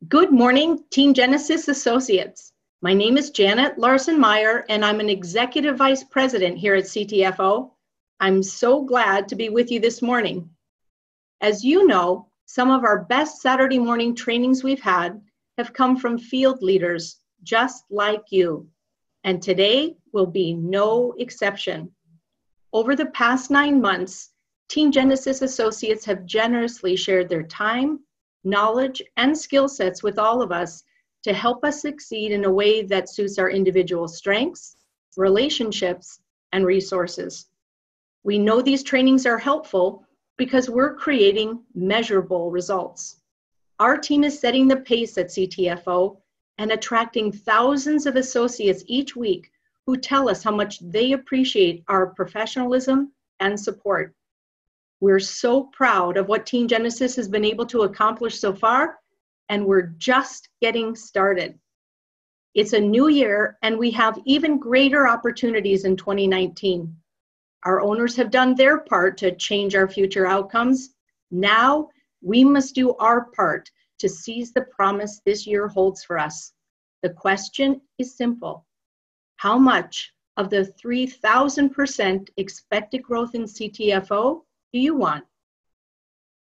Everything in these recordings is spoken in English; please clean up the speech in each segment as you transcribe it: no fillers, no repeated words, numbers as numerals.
Good morning, Team Genesis Associates. My name is Janet Larson-Meyer, and I'm an Executive Vice President here at CTFO. I'm so glad to be with you this morning. As you know, some of our best Saturday morning trainings we've had have come from field leaders just like you, and today will be no exception. Over the past 9 months, Team Genesis Associates have generously shared their time, knowledge, and skill sets with all of us to help us succeed in a way that suits our individual strengths, relationships, and resources. We know these trainings are helpful because we're creating measurable results. Our team is setting the pace at CTFO and attracting thousands of associates each week who tell us how much they appreciate our professionalism and support. We're so proud of what Team Genesis has been able to accomplish so far, and we're just getting started. It's a new year, and we have even greater opportunities in 2019. Our owners have done their part to change our future outcomes. Now, we must do our part to seize the promise this year holds for us. The question is simple. How much of the 3,000% expected growth in CTFO do you want?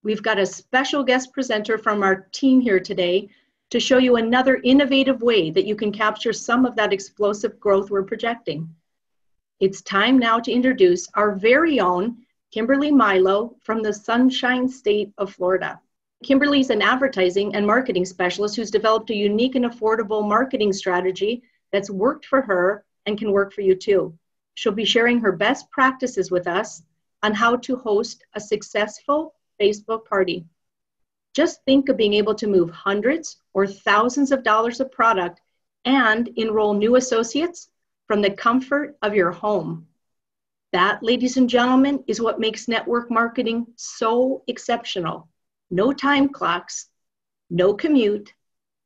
We've got a special guest presenter from our team here today to show you another innovative way that you can capture some of that explosive growth we're projecting. It's time now to introduce our very own Kimberly Milo from the Sunshine State of Florida. Kimberly's an advertising and marketing specialist who's developed a unique and affordable marketing strategy that's worked for her and can work for you too. She'll be sharing her best practices with us on how to host a successful Facebook party. Just think of being able to move hundreds or thousands of dollars of product and enroll new associates from the comfort of your home. That, ladies and gentlemen, is what makes network marketing so exceptional. No time clocks, no commute,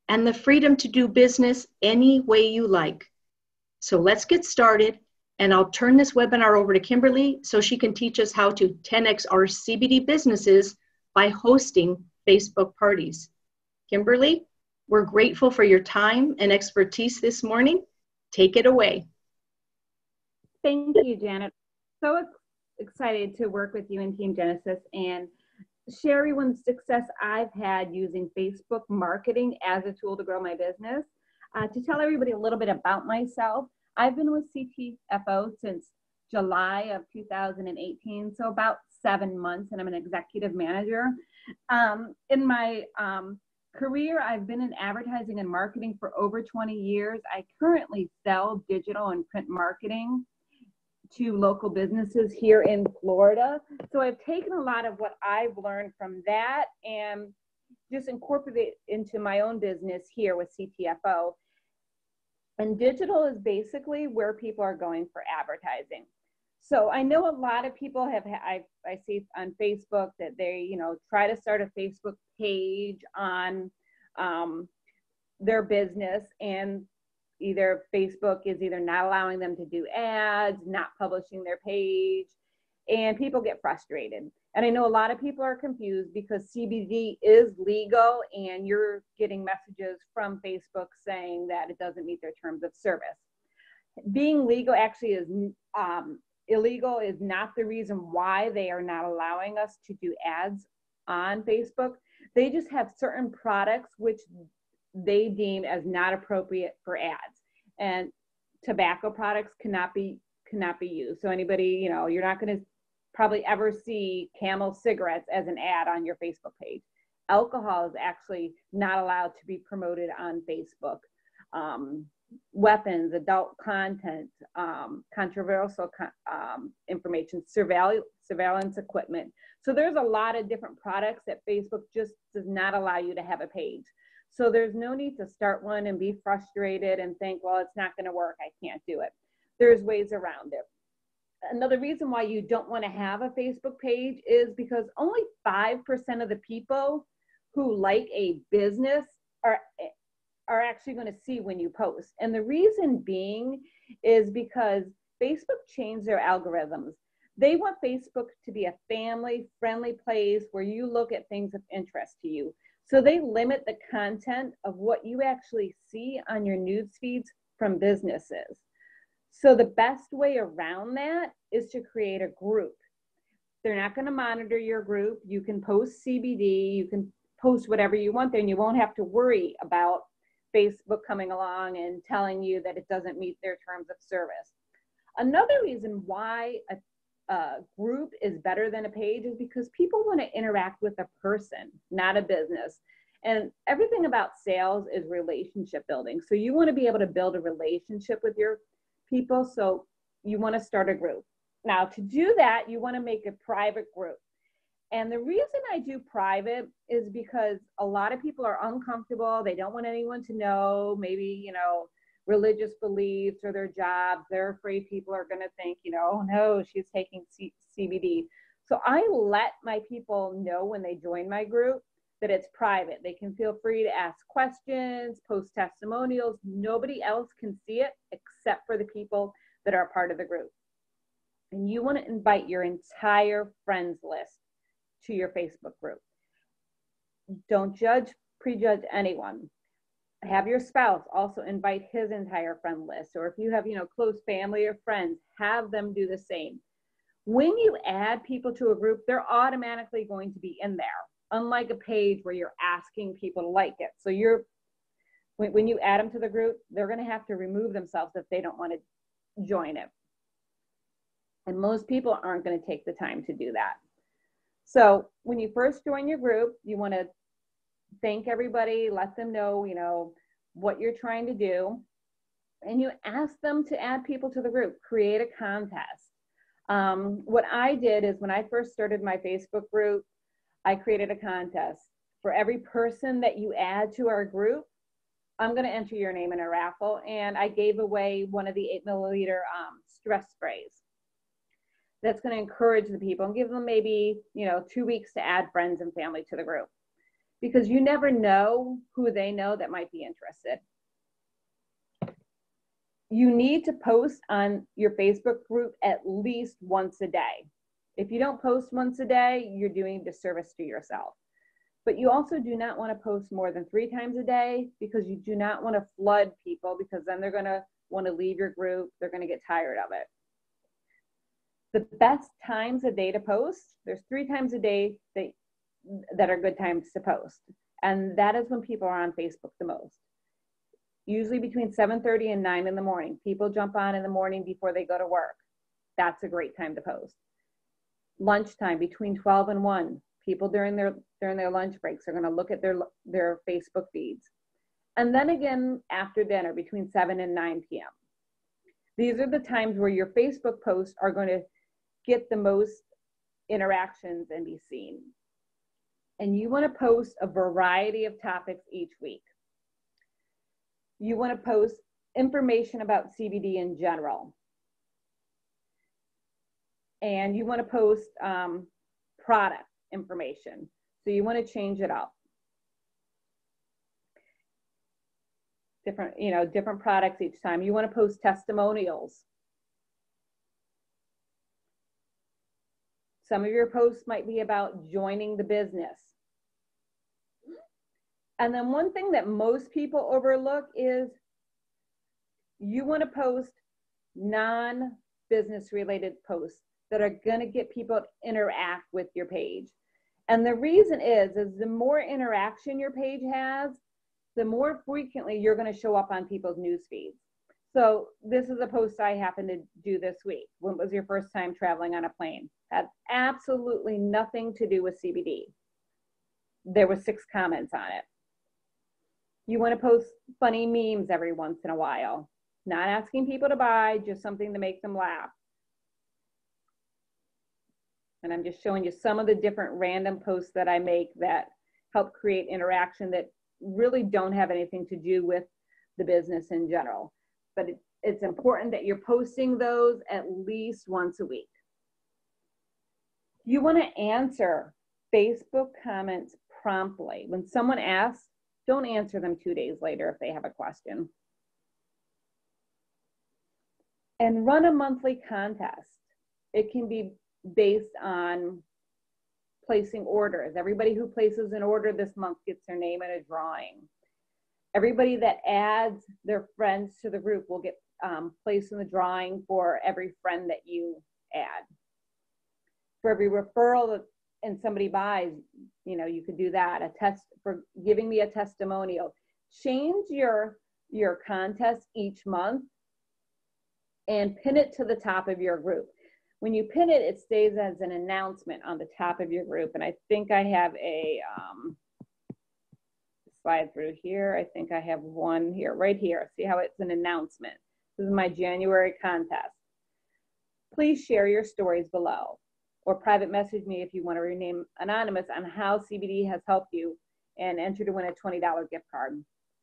and the freedom to do business any way you like. So let's get started, and I'll turn this webinar over to Kimberly so she can teach us how to 10x our CBD businesses by hosting Facebook parties. Kimberly, we're grateful for your time and expertise this morning. Take it away. Thank you, Janet. So excited to work with you and Team Genesis and share everyone's success I've had using Facebook marketing as a tool to grow my business. To tell everybody a little bit about myself, I've been with CTFO since July of 2018, so about 7 months, and I'm an executive manager. In my career, I've been in advertising and marketing for over 20 years. I currently sell digital and print marketing to local businesses here in Florida. So I've taken a lot of what I've learned from that and just incorporate it into my own business here with CTFO. And digital is basically where people are going for advertising. So I know a lot of people have, I see on Facebook that they, try to start a Facebook page on their business, and either Facebook is either not allowing them to do ads, not publishing their page, and people get frustrated. And I know a lot of people are confused because CBD is legal and you're getting messages from Facebook saying that it doesn't meet their terms of service. Being legal actually is illegal is not the reason why they are not allowing us to do ads on Facebook. They just have certain products which they deem as not appropriate for ads, and tobacco products cannot be used. So anybody, you're not going to probably ever see Camel cigarettes as an ad on your Facebook page. Alcohol is actually not allowed to be promoted on Facebook. Weapons, adult content, controversial information, surveillance equipment. So there's a lot of different products that Facebook just does not allow you to have a page. So there's no need to start one and be frustrated and think, well, it's not going to work, I can't do it. There's ways around it. Another reason why you don't want to have a Facebook page is because only 5% of the people who like a business are actually going to see when you post. And the reason being is because Facebook changed their algorithms. They want Facebook to be a family-friendly place where you look at things of interest to you. So they limit the content of what you actually see on your news feeds from businesses. So the best way around that is to create a group. They're not going to monitor your group. You can post CBD, you can post whatever you want there, and you won't have to worry about Facebook coming along and telling you that it doesn't meet their terms of service. Another reason why a group is better than a page is because people want to interact with a person, not a business. And everything about sales is relationship building. So you want to be able to build a relationship with your people. So you want to start a group. Now, to do that, you want to make a private group. And the reason I do private is because a lot of people are uncomfortable. They don't want anyone to know, maybe, you know, religious beliefs or their jobs. They're afraid people are going to think, you know, oh no, she's taking CBD. So I let my people know when they join my group that it's private. They can feel free to ask questions, post testimonials. Nobody else can see it except for the people that are part of the group. And you want to invite your entire friends list to your Facebook group. Don't prejudge anyone. Have your spouse also invite his entire friend list. Or if you have, you know, close family or friends, have them do the same. When you add people to a group, they're automatically going to be in there, unlike a page where you're asking people to like it. So when you add them to the group, they're going to have to remove themselves if they don't want to join it. And most people aren't going to take the time to do that. So when you first join your group, you want to thank everybody, let them know, you know, what you're trying to do. And you ask them to add people to the group, create a contest. What I did is when I first started my Facebook group, I created a contest. For every person that you add to our group, I'm going to enter your name in a raffle. And I gave away one of the 8 milliliter stress sprays. That's going to encourage the people and give them maybe, you know, 2 weeks to add friends and family to the group, because you never know who they know that might be interested. You need to post on your Facebook group at least once a day. If you don't post once a day, you're doing a disservice to yourself. But you also do not want to post more than 3 times a day, because you do not want to flood people, because then they're going to want to leave your group. They're going to get tired of it. The best times a day to post, there's 3 times a day that are good times to post. And that is when people are on Facebook the most. Usually between 7:30 and 9 in the morning. People jump on in the morning before they go to work. That's a great time to post. Lunchtime between 12 and 1. People during their lunch breaks are going to look at their Facebook feeds. And then again after dinner between 7 and 9 p.m. These are the times where your Facebook posts are going to get the most interactions and be seen. And you want to post a variety of topics each week. You want to post information about CBD in general. And you want to post product information. So you want to change it up. Different products each time. You want to post testimonials. Some of your posts might be about joining the business. And then one thing that most people overlook is you want to post non-business related posts that are going to get people to interact with your page. And the reason is the more interaction your page has, the more frequently you're going to show up on people's news feeds. So this is a post I happened to do this week. When was your first time traveling on a plane? Had absolutely nothing to do with CBD. There were 6 comments on it. You want to post funny memes every once in a while. Not asking people to buy, just something to make them laugh. And I'm just showing you some of the different random posts that I make that help create interaction that really don't have anything to do with the business in general. But it's important that you're posting those at least once a week. You want to answer Facebook comments promptly. When someone asks, don't answer them 2 days later if they have a question. And run a monthly contest. It can be based on placing orders. Everybody who places an order this month gets their name in a drawing. Everybody that adds their friends to the group will get placed in the drawing for every friend that you add. For every referral that, and somebody buys, you know, you could do that. A test for giving me a testimonial. Change your contest each month and pin it to the top of your group. When you pin it, it stays as an announcement on the top of your group. And I think I have a slide through here. I think I have one here, right here. See how it's an announcement. This is my January contest. Please share your stories below, or private message me if you want to remain anonymous on how CBD has helped you, and enter to win a $20 gift card.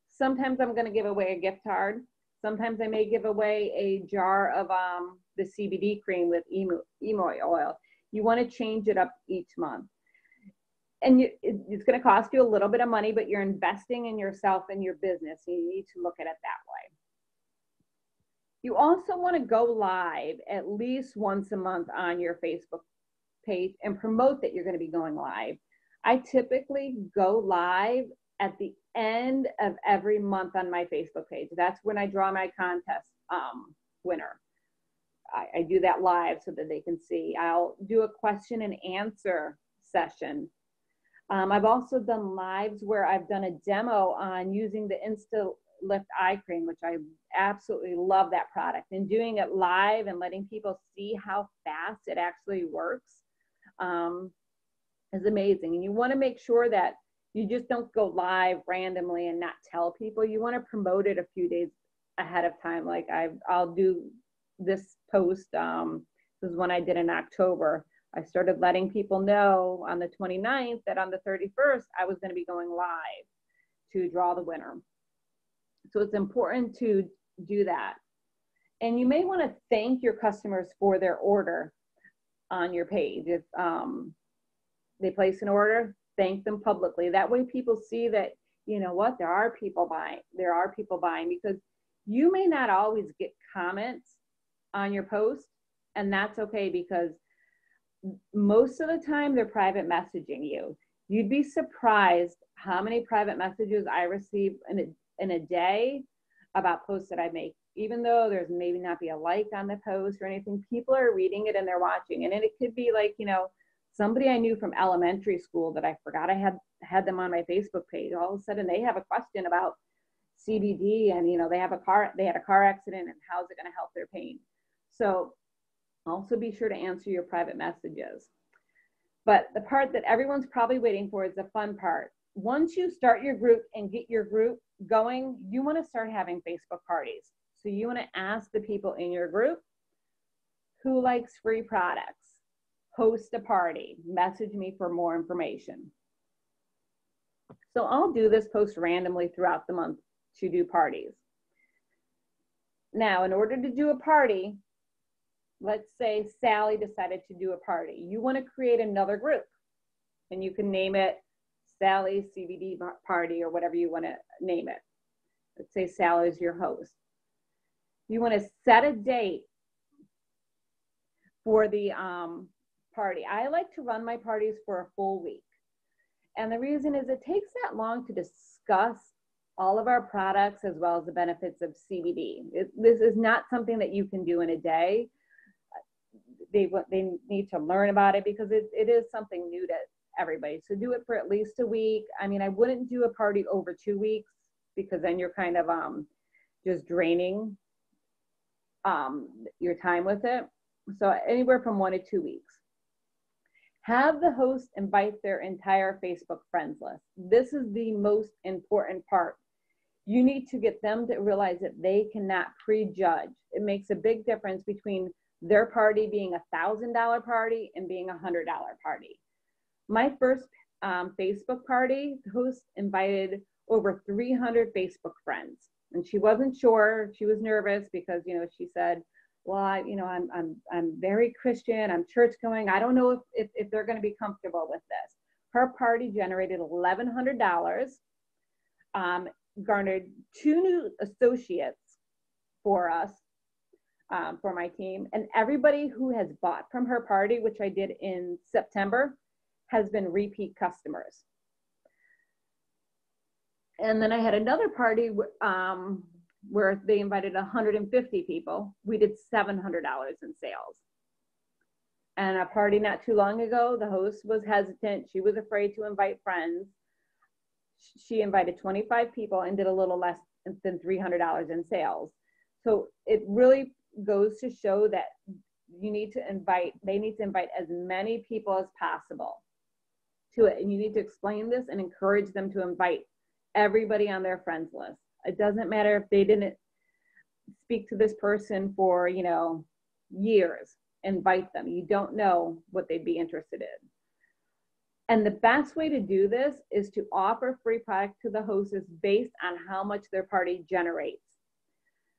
Sometimes I'm going to give away a gift card. Sometimes I may give away a jar of the CBD cream with emo oil. You want to change it up each month. And it's going to cost you a little bit of money, but you're investing in yourself and your business. And you need to look at it that way. You also want to go live at least once a month on your Facebook page and promote that you're going to be going live. I typically go live at the end of every month on my Facebook page. That's when I draw my contest winner. I do that live so that they can see. I'll do a question and answer session. I've also done lives where I've done a demo on using the Insta Lift Eye Cream, which I absolutely love that product, and doing it live and letting people see how fast it actually works is amazing. And you want to make sure that you just don't go live randomly and not tell people. You want to promote it a few days ahead of time. Like I'll do this post, this is one I did in October. I started letting people know on the 29th that on the 31st, I was going to be going live to draw the winner. So it's important to do that. And you may want to thank your customers for their order on your page. If they place an order, thank them publicly. That way people see that, you know what, there are people buying. There are people buying, because you may not always get comments on your post, and that's okay, because most of the time they're private messaging you. You'd be surprised how many private messages I receive in a day about posts that I make. Even though there's maybe not be a like on the post or anything, people are reading it and they're watching. And it could be like, you know, somebody I knew from elementary school that I forgot I had them on my Facebook page. All of a sudden they have a question about CBD, and, you know, they had a car accident, and how's it going to help their pain. So also be sure to answer your private messages. But the part that everyone's probably waiting for is the fun part. Once you start your group and get your group going, you want to start having Facebook parties. So you want to ask the people in your group who likes free products. Host a party. Message me for more information. So I'll do this post randomly throughout the month to do parties. Now, in order to do a party, let's say Sally decided to do a party. You want to create another group, and you can name it Sally's CBD Party or whatever you want to name it. Let's say Sally's your host. You want to set a date for the party. I like to run my parties for a full week. And the reason is it takes that long to discuss all of our products as well as the benefits of CBD. This is not something that you can do in a day. They need to learn about it, because it is something new to everybody. So do it for at least a week. I mean, I wouldn't do a party over 2 weeks, because then you're kind of just draining your time with it. So anywhere from 1 to 2 weeks. Have the host invite their entire Facebook friends list. This is the most important part. You need to get them to realize that they cannot prejudge. It makes a big difference between their party being $1,000 party and being $100 party. My first Facebook party, the host invited over 300 Facebook friends, and she wasn't sure. She was nervous because, you know, she said, well, I'm very Christian. I'm church going. I don't know if they're going to be comfortable with this. Her party generated $1,100, garnered 2 new associates for us, for my team. And everybody who has bought from her party, which I did in September, has been repeat customers. And then I had another party where they invited 150 people. We did $700 in sales. And a party not too long ago, the host was hesitant. She was afraid to invite friends. She invited 25 people and did a little less than $300 in sales. So it really goes to show that they need to invite as many people as possible to it. And you need to explain this and encourage them to invite everybody on their friends list. It doesn't matter if they didn't speak to this person for, years. Invite them. You don't know what they'd be interested in. And the best way to do this is to offer free product to the hostess based on how much their party generates.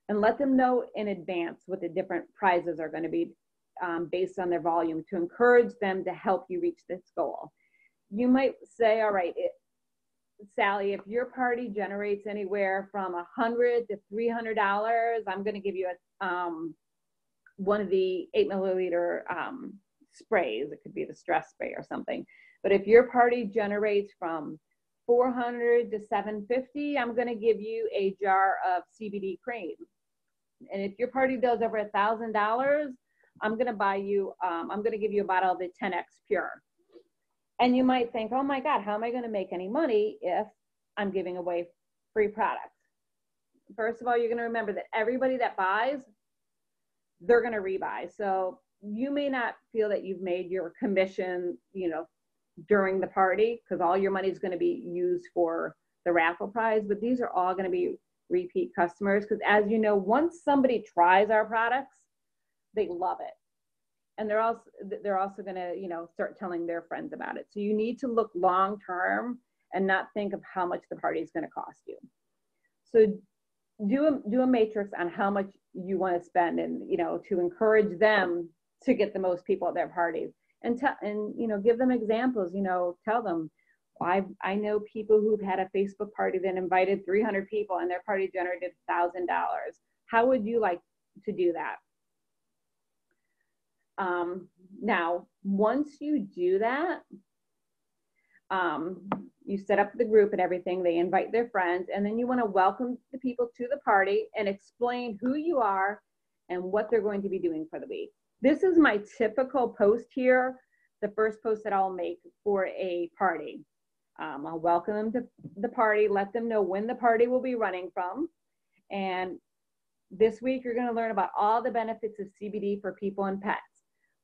And let them know in advance what the different prizes are going to be based on their volume to encourage them to help you reach this goal. You might say, all right, Sally, if your party generates anywhere from $100 to $300, I'm going to give you one of the 8 milliliter sprays. It could be the stress spray or something. But if your party generates from $400 to $750, I'm going to give you a jar of CBD cream. And if your party does over $1,000, I'm going to give you a bottle of the 10X Pure. And you might think, oh my God, how am I going to make any money if I'm giving away free product? First of all, you're going to remember that everybody that buys, they're going to rebuy. So you may not feel that you've made your commission, during the party, because all your money is going to be used for the raffle prize, but these are all going to be repeat customers, because as you know, once somebody tries our products, they love it. And they're also going to, start telling their friends about it. So you need to look long-term and not think of how much the party is going to cost you. So do a matrix on how much you want to spend and, to encourage them to get the most people at their parties. And give them examples, tell them, I know people who've had a Facebook party that invited 300 people and their party generated $1,000. How would you like to do that? Now, once you do that, you set up the group and everything, they invite their friends, and then you want to welcome the people to the party and explain who you are and what they're going to be doing for the week. This is my typical post here, the first post that I'll make for a party. I'll welcome them to the party, let them know when the party will be running from. And this week, you're going to learn about all the benefits of CBD for people and pets.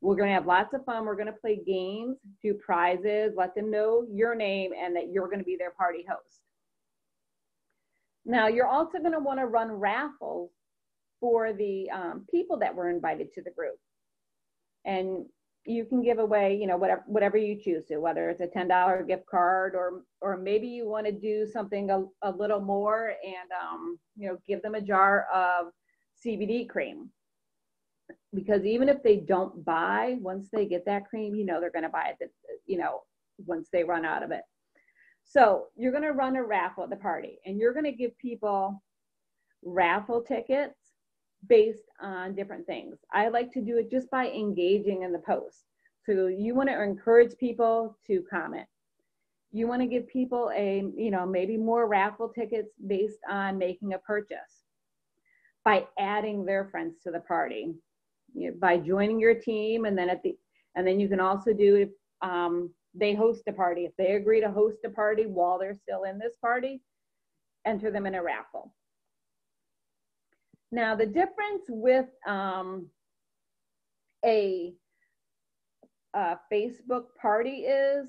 We're going to have lots of fun. We're going to play games, do prizes, let them know your name and that you're going to be their party host. Now, you're also going to want to run raffles for the people that were invited to the group. And you can give away, whatever you choose to, whether it's a $10 gift card or maybe you want to do something a little more and, give them a jar of CBD cream. Because even if they don't buy, once they get that cream, they're going to buy it, once they run out of it. So you're going to run a raffle at the party and you're going to give people raffle tickets based on different things. I like to do it just by engaging in the post. So you want to encourage people to comment. You want to give people maybe more raffle tickets based on making a purchase by adding their friends to the party, by joining your team. And then you can also do if they host a party. If they agree to host a party while they're still in this party, enter them in a raffle. Now, the difference with a Facebook party is,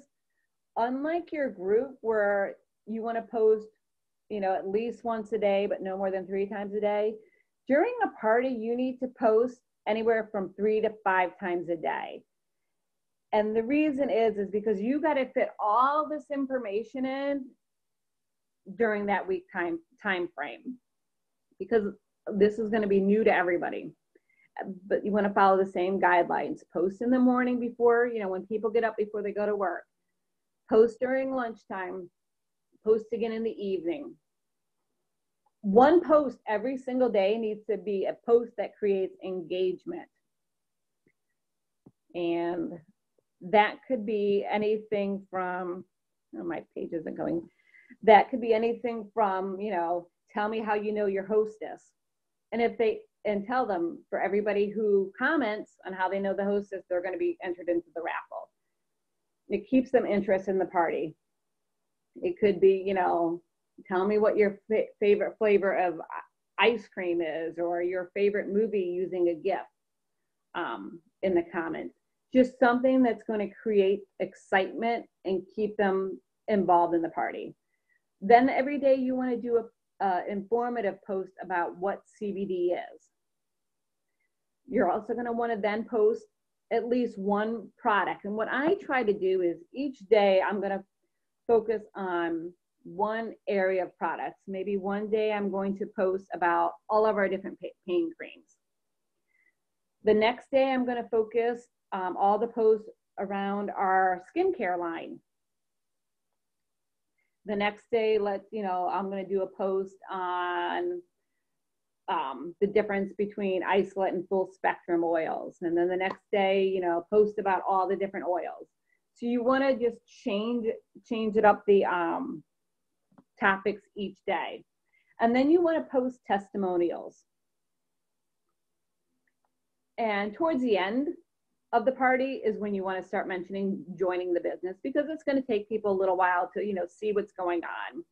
unlike your group where you want to post, at least once a day, but no more than 3 times a day, during a party, you need to post anywhere from 3 to 5 times a day. And the reason is because you got to fit all this information in during that week time frame, because this is going to be new to everybody. But you want to follow the same guidelines. Post in the morning before, when people get up before they go to work. Post during lunchtime. Post again in the evening. One post every single day needs to be a post that creates engagement. And that could be anything from, oh, my page isn't going. That could be anything from, you know, tell me how you know your hostess. And tell them, for everybody who comments on how they know the hostess, they're going to be entered into the raffle. It keeps them interested in the party. It could be, you know, tell me what your favorite flavor of ice cream is, or your favorite movie using a GIF in the comments. Just something that's going to create excitement and keep them involved in the party. Then every day you want to do a informative post about what CBD is. You're also going to want to then post at least one product. And what I try to do is each day I'm going to focus on one area of products. Maybe one day I'm going to post about all of our different pain creams. The next day I'm going to focus all the posts around our skincare line. The next day, I'm going to do a post on the difference between isolate and full spectrum oils. And then the next day, you know, post about all the different oils. So you want to just change it up, the topics each day. And then you want to post testimonials. And towards the end of the party is when you want to start mentioning joining the business, because it's going to take people a little while to, you know, see what's going on.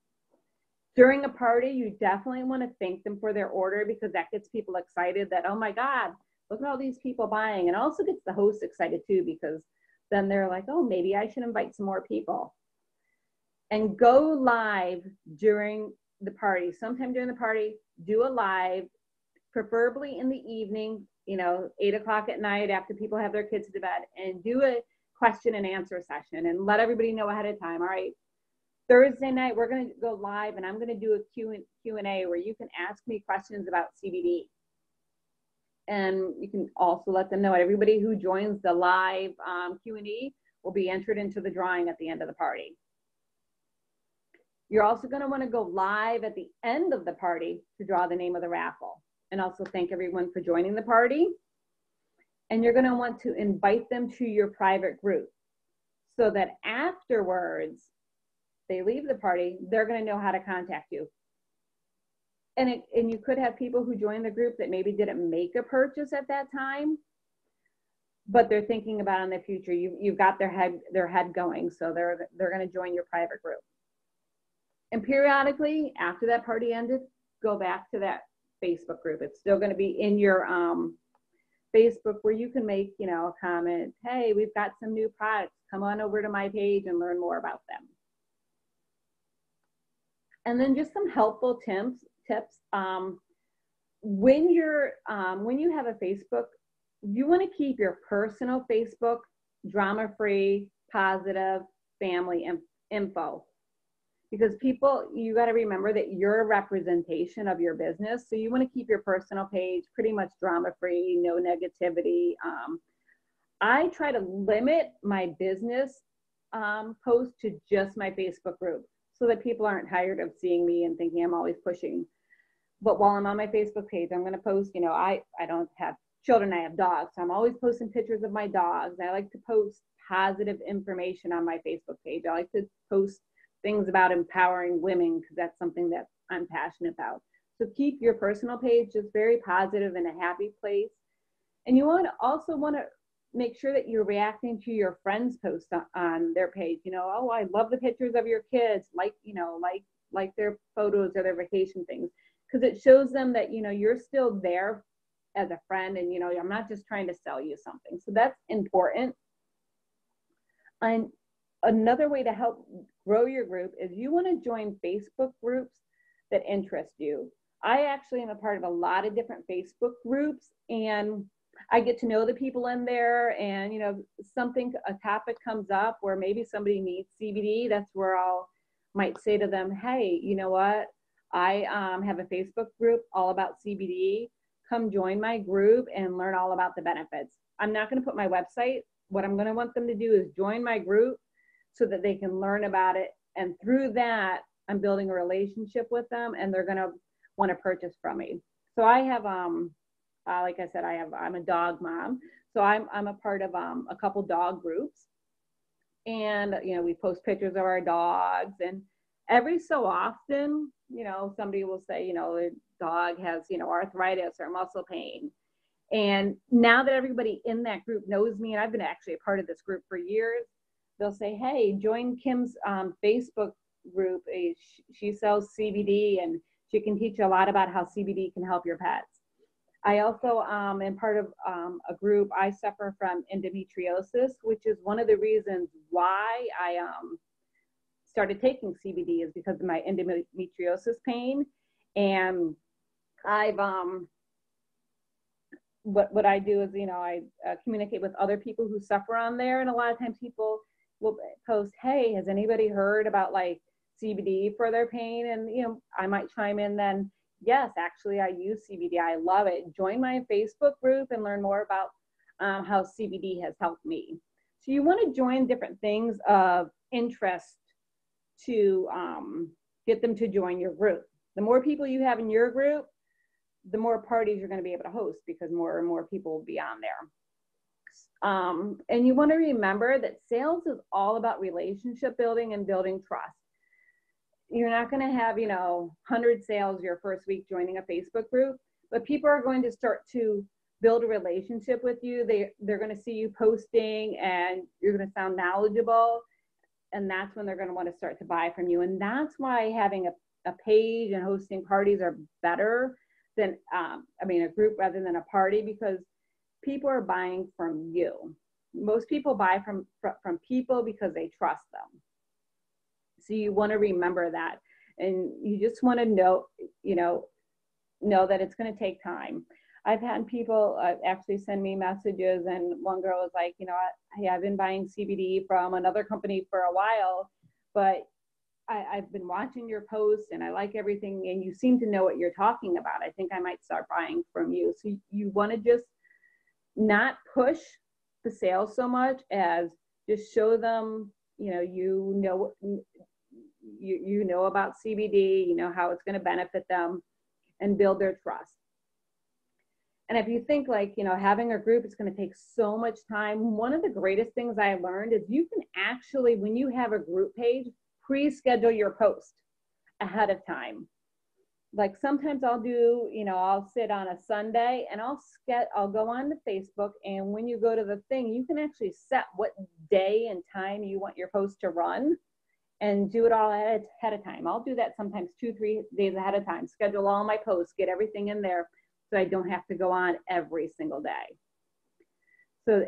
During a party, you definitely want to thank them for their order, because that gets people excited that, oh my God, look at all these people buying. And also gets the host excited too, because then they're like, oh, maybe I should invite some more people. And go live during the party. Sometime during the party, do a live, preferably in the evening, you know, 8 o'clock at night after people have their kids to bed, and do a question and answer session and let everybody know ahead of time. All right, Thursday night, we're going to go live and I'm going to do a Q&A where you can ask me questions about CBD. And you can also let them know everybody who joins the live Q&A will be entered into the drawing at the end of the party. You're also going to want to go live at the end of the party to draw the name of the raffle, and also thank everyone for joining the party. And you're going to want to invite them to your private group so that afterwards they leave the party, they're going to know how to contact you. And you could have people who join the group that maybe didn't make a purchase at that time, but they're thinking about in the future. You've got their head going, so they're going to join your private group. And periodically, after that party ended, go back to that Facebook group. It's still going to be in your Facebook, where you can make, you know, a comment. Hey, we've got some new products. Come on over to my page and learn more about them. And then just some helpful tips. When you have a Facebook, you want to keep your personal Facebook drama-free, positive, family info. Because people, you got to remember that you're a representation of your business. So you want to keep your personal page pretty much drama-free, no negativity. I try to limit my business posts to just my Facebook group, so that people aren't tired of seeing me and thinking I'm always pushing. But while I'm on my Facebook page, I'm going to post, you know, I don't have children, I have dogs. So I'm always posting pictures of my dogs. I like to post positive information on my Facebook page. I like to post things about empowering women, because that's something that I'm passionate about. So keep your personal page just very positive and a happy place. And you also want to make sure that you're reacting to your friends' posts on their page. You know, oh, I love the pictures of your kids, like their photos or their vacation things, because it shows them that, you know, you're still there as a friend, and, you know, I'm not just trying to sell you something. So that's important. And another way to help grow your group is you want to join Facebook groups that interest you. I actually am a part of a lot of different Facebook groups, and I get to know the people in there. And, you know, a topic comes up where maybe somebody needs CBD. That's where might say to them, hey, you know what? I have a Facebook group all about CBD. Come join my group and learn all about the benefits. I'm not going to put my website. What I'm going to want them to do is join my group so that they can learn about it. And through that, I'm building a relationship with them, and they're going to want to purchase from me. So I have, like I said, I'm a dog mom. So I'm a part of a couple dog groups. And, you know, we post pictures of our dogs, and every so often, you know, somebody will say, you know, their dog has, you know, arthritis or muscle pain. And now that everybody in that group knows me, and I've been actually a part of this group for years, they'll say, hey, join Kim's Facebook group. She sells CBD, and she can teach you a lot about how CBD can help your pets. I also am part of a group. I suffer from endometriosis, which is one of the reasons why I started taking CBD, is because of my endometriosis pain. And I've what I do is, you know, I communicate with other people who suffer on there, and a lot of times people will post, hey, has anybody heard about like CBD for their pain? And, you know, I might chime in then, yes, actually I use CBD, I love it. Join my Facebook group and learn more about how CBD has helped me. So you want to join different things of interest to get them to join your group. The more people you have in your group, the more parties you're going to be able to host, because more and more people will be on there. And you want to remember that sales is all about relationship building and building trust. You're not going to have, you know, 100 sales your first week joining a Facebook group, but people are going to start to build a relationship with you. They're going to see you posting, and you're going to sound knowledgeable, and that's when they're going to want to start to buy from you. And that's why having a page and hosting parties are better than, a group rather than a party, because people are buying from you. Most people buy from people because they trust them. So you want to remember that, and you just want to know that it's going to take time. I've had people actually send me messages, and one girl was like, you know, I've been buying CBD from another company for a while, but I've been watching your posts and I like everything, and you seem to know what you're talking about. I think I might start buying from you. So you want to just not push the sales so much as just show them, you know about CBD, you know how it's going to benefit them, and build their trust. And if you think like, having a group is going to take so much time, one of the greatest things I learned is you can actually, when you have a group page, pre-schedule your post ahead of time. Like sometimes I'll do, I'll sit on a Sunday and I'll go on to Facebook, and when you go to the thing, you can actually set what day and time you want your post to run and do it all ahead of time. I'll do that sometimes 2-3 days ahead of time, schedule all my posts, get everything in there so I don't have to go on every single day. So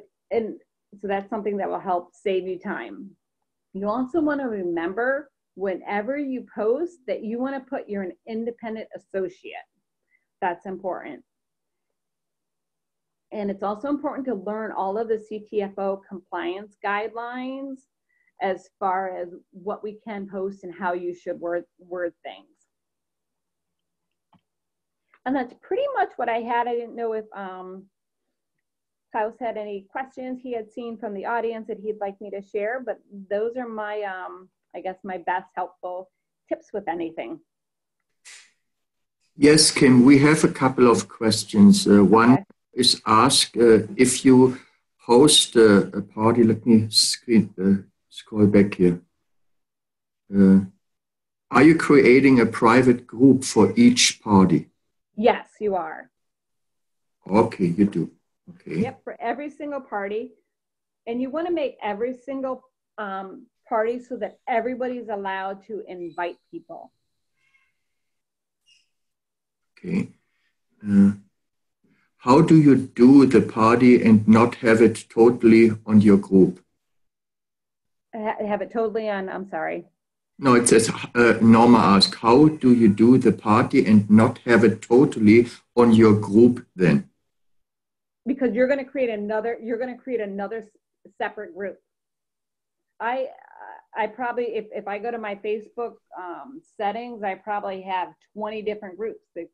that's something that will help save you time. You also want to remember whenever you post that you want to put you're an independent associate. That's important. And it's also important to learn all of the CTFO compliance guidelines as far as what we can post and how you should word things. And that's pretty much what I had. I didn't know if Klaus had any questions he had seen from the audience that he'd like me to share, but those are my, I guess, my best helpful tips with anything. Yes, Kim, we have a couple of questions. One is asked if you host a party. Let me scroll back here. Are you creating a private group for each party? Yes, you are. Okay, you do. Okay. Yep, for every single party. And you want to make every single party so that everybody's allowed to invite people. Okay. How do you do the party and not have it totally on your group? Have it totally on, I'm sorry. No, it says, Norma asked, how do you do the party and not have it totally on your group then? Because you're going to create another separate group. I probably, if I go to my Facebook settings, I probably have 20 different groups. That,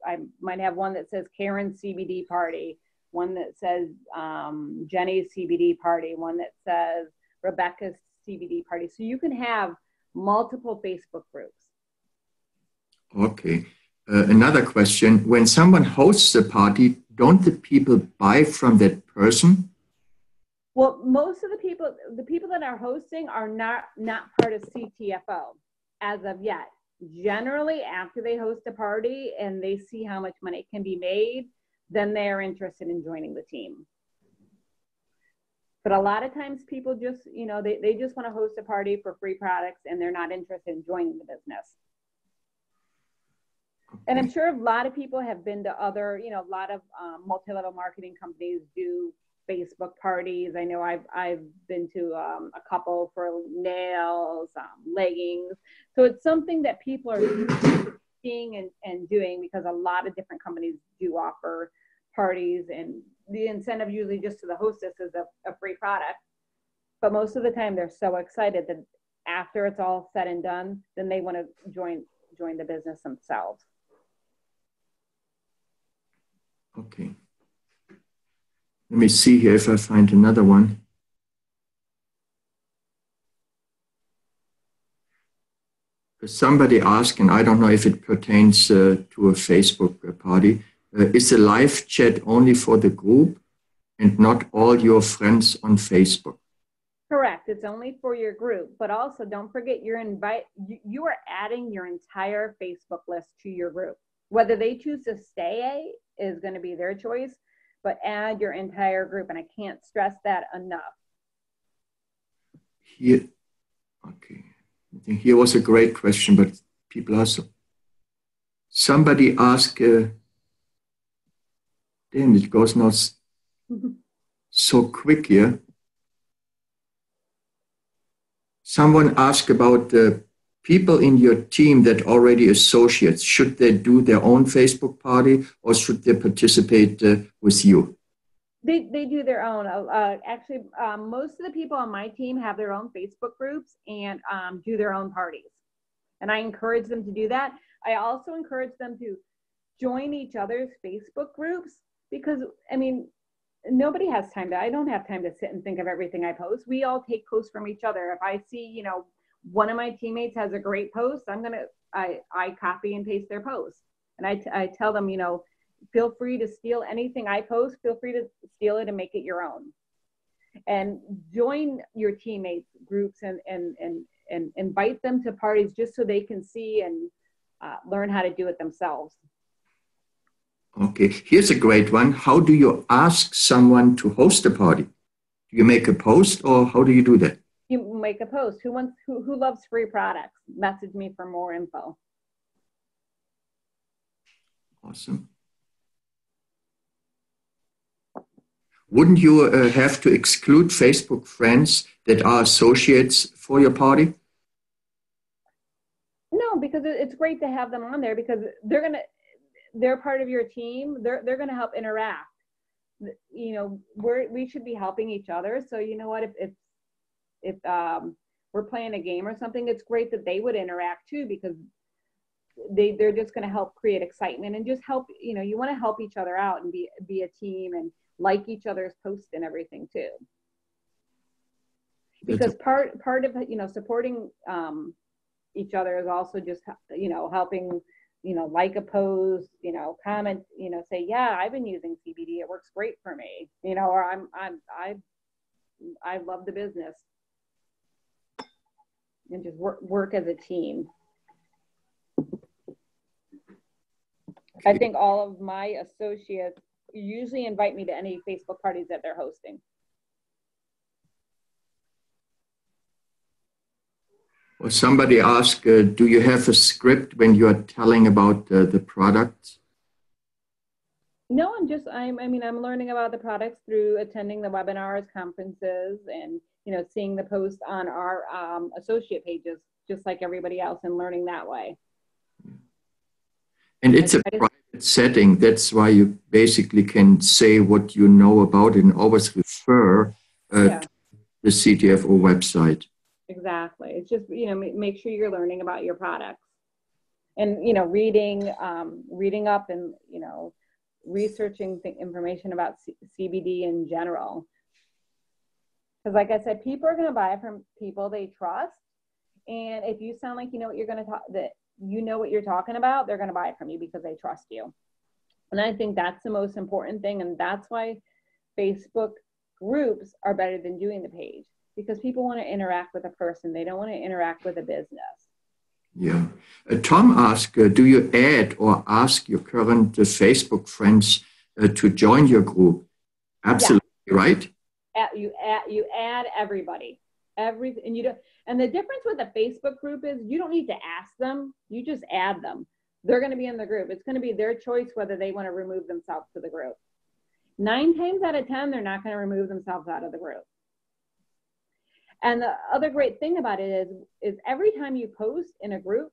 I might have one that says Karen's CBD party, one that says Jenny's CBD party, one that says Rebecca's CBD party. So you can have multiple Facebook groups. Okay. Another question. When someone hosts a party, don't the people buy from that person? Well, most of the people that are hosting are not part of CTFO as of yet. Generally, after they host a party and they see how much money can be made, then they're interested in joining the team. But a lot of times people just, you know, they just want to host a party for free products and they're not interested in joining the business. Okay. And I'm sure a lot of people have been to other, you know, a lot of multi-level marketing companies do Facebook parties. I know I've been to a couple for nails, leggings. So it's something that people are seeing and doing, because a lot of different companies do offer parties, and the incentive usually just to the hostess is a free product. But most of the time they're so excited that after it's all said and done, then they want to join the business themselves. Okay. Let me see here if I find another one. Somebody asked, and I don't know if it pertains to a Facebook party, is a live chat only for the group and not all your friends on Facebook? Correct. It's only for your group, but also don't forget you are adding your entire Facebook list to your group. Whether they choose to stay is going to be their choice, but add your entire group. And I can't stress that enough. Here, okay. I think here was a great question, but people are so. Somebody asked, damn, it goes not so quick here. Someone asked about the people in your team that already associates. Should they do their own Facebook party or should they participate with you? They do their own. Actually, most of the people on my team have their own Facebook groups and do their own parties. And I encourage them to do that. I also encourage them to join each other's Facebook groups, because, I mean, nobody has time to, I don't have time to sit and think of everything I post. We all take posts from each other. If I see, you know, one of my teammates has a great post, I copy and paste their post. And I tell them, you know, feel free to steal anything I post, feel free to steal it and make it your own. And join your teammates groups and invite them to parties just so they can see and learn how to do it themselves. Okay, here's a great one. How do you ask someone to host a party? Do you make a post or how do you do that? You make a post. Who loves free products? Message me for more info. Awesome. Wouldn't you have to exclude Facebook friends that are associates for your party? No, because it's great to have them on there, because they're part of your team. They're gonna help interact. You know, we should be helping each other. So you know what, if we're playing a game or something, it's great that they would interact too, because they're just going to help create excitement and just help, you know, you want to help each other out and be a team and like each other's posts and everything too. Because part of, you know, supporting each other is also just, you know, helping, you know, like a post, you know, comment, you know, say, yeah, I've been using CBD, it works great for me, you know, or I love the business. And just work as a team. I think all of my associates usually invite me to any Facebook parties that they're hosting. Well, somebody asked, do you have a script when you are telling about the products? No, I'm learning about the products through attending the webinars, conferences, and, you know, seeing the posts on our associate pages, just like everybody else, and learning that way. And it's a private setting. That's why you basically can say what you know about it and always refer to the CTFO website. Exactly. It's just, you know, make sure you're learning about your products and, you know, reading up and, you know, researching information about CBD in general. Because like I said, people are going to buy from people they trust. And if you sound like you know what you're going to talk, that you know what you're talking about, they're going to buy it from you because they trust you. And I think that's the most important thing. And that's why Facebook groups are better than doing the page, because people want to interact with a person. They don't want to interact with a business. Yeah. Tom asked, do you add or ask your current Facebook friends to join your group? Absolutely, yeah. Right? You add everybody. And the difference with a Facebook group is you don't need to ask them. You just add them. They're going to be in the group. It's going to be their choice whether they want to remove themselves to the group. 9 times out of 10, they're not going to remove themselves out of the group. And the other great thing about it is every time you post in a group,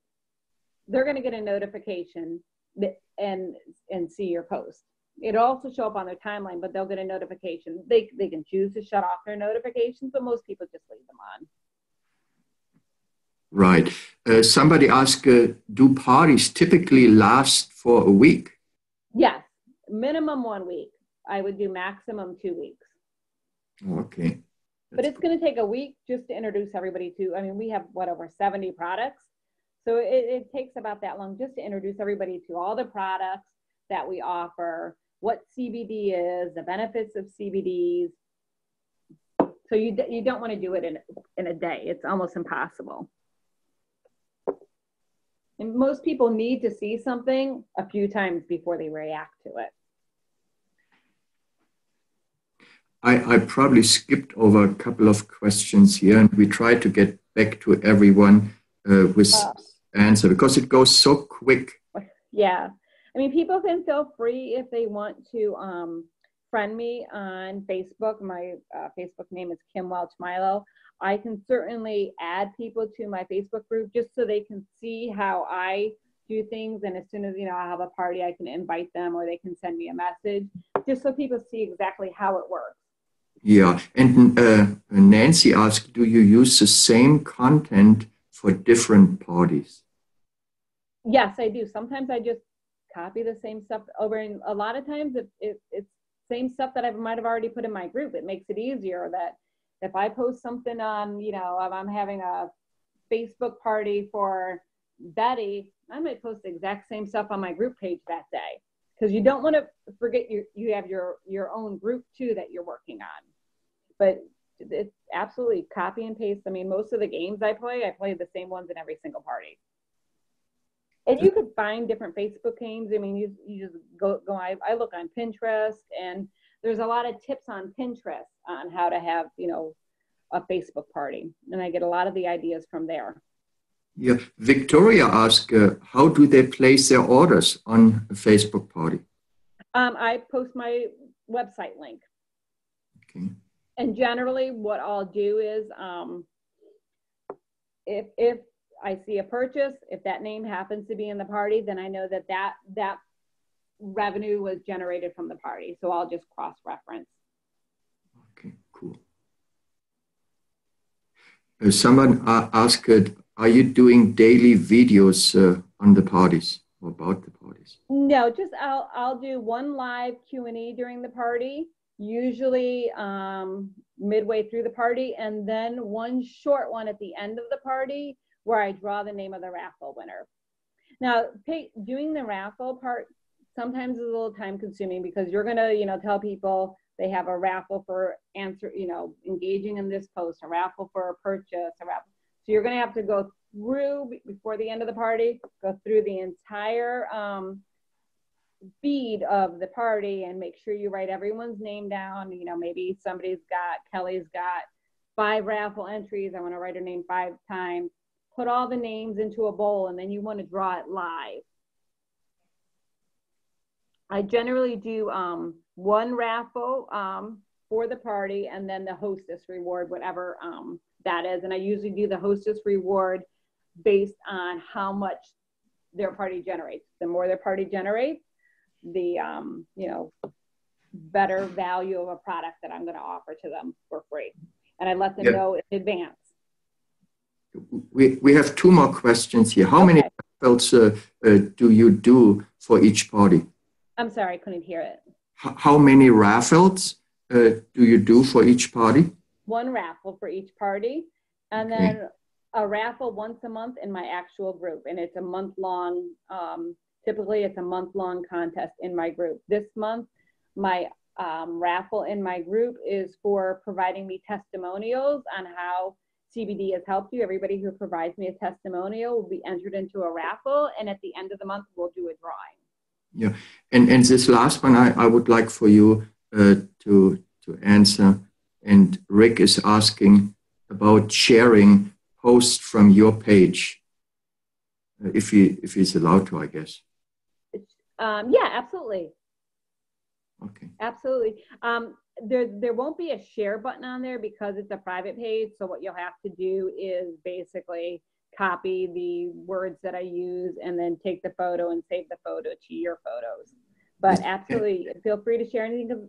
they're going to get a notification and see your post. It'll also show up on their timeline, but they'll get a notification. They can choose to shut off their notifications, but most people just leave them on. Right. Somebody asked, do parties typically last for a week? Yes, minimum 1 week. I would do maximum 2 weeks. Okay. But it's going to take a week just to introduce everybody to, I mean, we have, over 70 products. So it takes about that long just to introduce everybody to all the products that we offer, what CBD is, the benefits of CBDs. So you don't want to do it in a day. It's almost impossible. And most people need to see something a few times before they react to it. I probably skipped over a couple of questions here, and we try to get back to everyone with answer because it goes so quick. Yeah. I mean, people can feel free if they want to friend me on Facebook. My Facebook name is Kim Welch Milo. I can certainly add people to my Facebook group just so they can see how I do things. And as soon as, I have a party, I can invite them or they can send me a message just so people see exactly how it works. Yeah. And Nancy asked, do you use the same content for different parties? Yes, I do. Sometimes I just copy the same stuff over, and a lot of times it's same stuff that I might have already put in my group. It makes it easier that if I post something on, if I'm having a Facebook party for Betty, I might post the exact same stuff on my group page that day, because you don't want to forget you have your own group too that you're working on. But it's absolutely copy and paste. I mean, most of the games I play the same ones in every single party. And you could find different Facebook games. I mean, you just go. I look on Pinterest, and there's a lot of tips on Pinterest on how to have, a Facebook party. And I get a lot of the ideas from there. Yeah. Victoria asked, how do they place their orders on a Facebook party? I post my website link. Okay. And generally what I'll do is if I see a purchase, if that name happens to be in the party, then I know that revenue was generated from the party. So I'll just cross-reference. Okay, cool. Someone asked, are you doing daily videos on the parties or about the parties? No, just I'll do one live Q&A during the party, usually midway through the party, and then one short one at the end of the party where I draw the name of the raffle winner. Now, doing the raffle part sometimes is a little time consuming because you're gonna, tell people they have a raffle for engaging in this post, a raffle for a purchase, a raffle. So you're gonna have to go through, before the end of the party, go through the entire feed of the party and make sure you write everyone's name down. Maybe Kelly's got 5 raffle entries. I want to write her name 5 times. Put all the names into a bowl, and then you want to draw it live. I generally do one raffle for the party, and then the hostess reward, whatever that is. And I usually do the hostess reward based on how much their party generates. The more their party generates, the better value of a product that I'm going to offer to them for free. And I let them know in advance. We have 2 more questions here. How many raffles do you do for each party? I'm sorry, I couldn't hear it. How many raffles do you do for each party? 1 raffle for each party, and then a raffle once a month in my actual group, and it's a month-long. Typically, it's a month-long contest in my group. This month, my raffle in my group is for providing me testimonials on how CBD has helped you. Everybody who provides me a testimonial will be entered into a raffle, and at the end of the month, we'll do a drawing. Yeah, and this last one I would like for you to answer. And Rick is asking about sharing posts from your page, if he's allowed to, I guess. Yeah, absolutely. Okay. Absolutely. There won't be a share button on there because it's a private page. So what you'll have to do is basically copy the words that I use and then take the photo and save the photo to your photos. But absolutely, feel free to share anything, because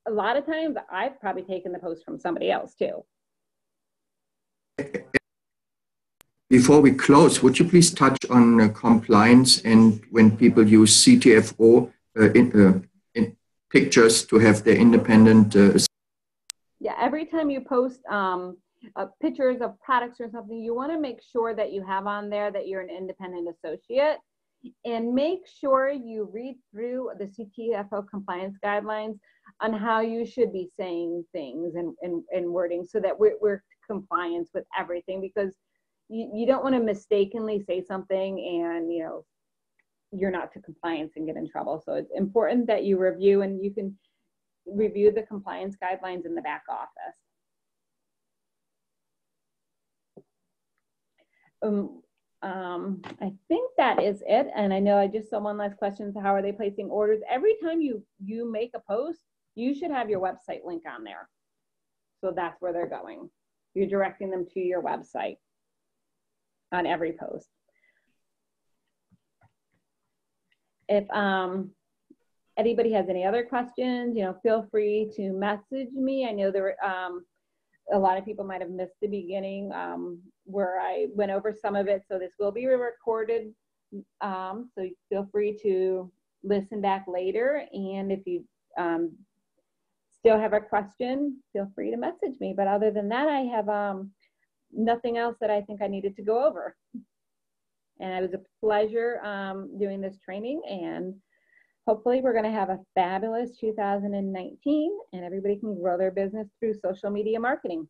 a lot of times I've probably taken the post from somebody else too. Before we close, would you please touch on compliance and when people use CTFO in pictures to have their independent? Yeah, every time you post pictures of products or something, you want to make sure that you have on there that you're an independent associate, and make sure you read through the CTFO compliance guidelines on how you should be saying things and wording so that we're compliant with everything, because you don't want to mistakenly say something and you're not to compliance and get in trouble. So it's important that you review, and you can review the compliance guidelines in the back office. I think that is it. And I know I just saw one last question. So how are they placing orders? Every time you make a post, you should have your website link on there. So that's where they're going. You're directing them to your website on every post. If anybody has any other questions, feel free to message me. I know there were a lot of people might have missed the beginning where I went over some of it. So this will be recorded. So feel free to listen back later. And if you still have a question, feel free to message me. But other than that, I have nothing else that I think I needed to go over. And it was a pleasure doing this training, and hopefully we're going to have a fabulous 2019 and everybody can grow their business through social media marketing.